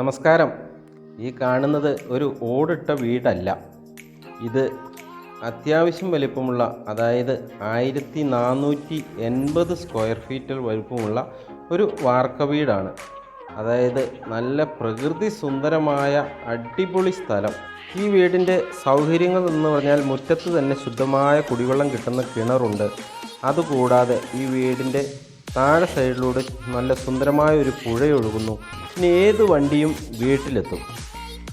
നമസ്കാരം. ഈ കാണുന്നത് ഒരു ഓടിട്ട വീടല്ല. ഇത് അത്യാവശ്യം വലിപ്പമുള്ള, അതായത് 1480 സ്ക്വയർ ഫീറ്റിൽ വലിപ്പമുള്ള ഒരു വാർക്ക വീടാണ്. അതായത് നല്ല പ്രകൃതി സുന്ദരമായ അടിപൊളി സ്ഥലം. ഈ വീടിൻ്റെ സൗകര്യങ്ങൾ എന്ന് പറഞ്ഞാൽ മുറ്റത്ത് തന്നെ ശുദ്ധമായ കുടിവെള്ളം കിട്ടുന്ന കിണറുണ്ട്. അതുകൂടാതെ ഈ വീടിൻ്റെ താഴെ സൈഡിലൂടെ നല്ല സുന്ദരമായ ഒരു പുഴയൊഴുകുന്നു. ഇനി ഏത് വണ്ടിയും വീട്ടിലെത്തും.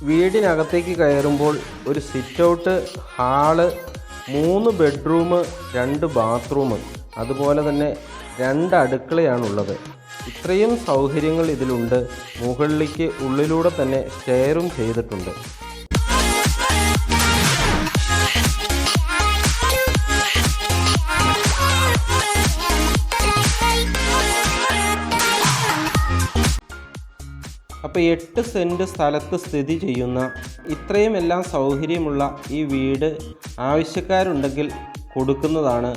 വീടിനകത്തേക്ക് കയറുമ്പോൾ ഒരു sit out, hall, 3 bedroom, 2 bathroom, അതുപോലെ തന്നെ 2 അടുക്കളയാണുള്ളത്. ഇത്രയും സൗകര്യങ്ങൾ ഇതിലുണ്ട്. മുകളിലേക്ക് ഉള്ളിലൂടെ തന്നെ സ്റ്റെയറും ചെയ്തിട്ടുണ്ട്. അപ്പോൾ 8 സെൻറ്റ് സ്ഥലത്ത് സ്ഥിതി ചെയ്യുന്ന ഇത്രയും എല്ലാം സൗകര്യമുള്ള ഈ വീട് ആവശ്യക്കാരുണ്ടെങ്കിൽ കൊടുക്കുന്നതാണ്.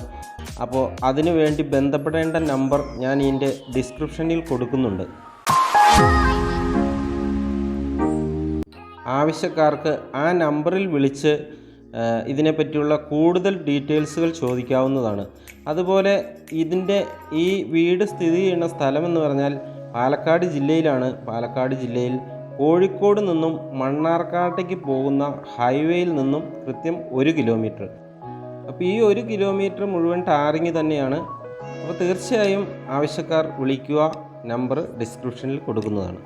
അപ്പോൾ അതിനു വേണ്ടി ബന്ധപ്പെടേണ്ട നമ്പർ ഞാൻ ഇതിൻ്റെ ഡിസ്ക്രിപ്ഷനിൽ കൊടുക്കുന്നുണ്ട്. ആവശ്യക്കാർക്ക് ആ നമ്പറിൽ വിളിച്ച് ഇതിനെപ്പറ്റിയുള്ള കൂടുതൽ ഡീറ്റെയിൽസുകൾ ചോദിക്കാവുന്നതാണ്. അതുപോലെ ഇതിൻ്റെ ഈ വീട് സ്ഥിതി ചെയ്യുന്ന സ്ഥലമെന്ന് പറഞ്ഞാൽ പാലക്കാട് ജില്ലയിലാണ്. പാലക്കാട് ജില്ലയിൽ കോഴിക്കോട് നിന്നും മണ്ണാർക്കാട്ടേക്ക് പോകുന്ന ഹൈവേയിൽ നിന്നും കൃത്യം 1 കിലോമീറ്റർ. അപ്പോൾ ഈ 1 കിലോമീറ്റർ മുഴുവൻ ടാറിങ് തന്നെയാണ്. അപ്പോൾ തീർച്ചയായും ആവശ്യക്കാർ വിളിക്കുക. നമ്പർ ഡിസ്ക്രിപ്ഷനിൽ കൊടുക്കുന്നതാണ്.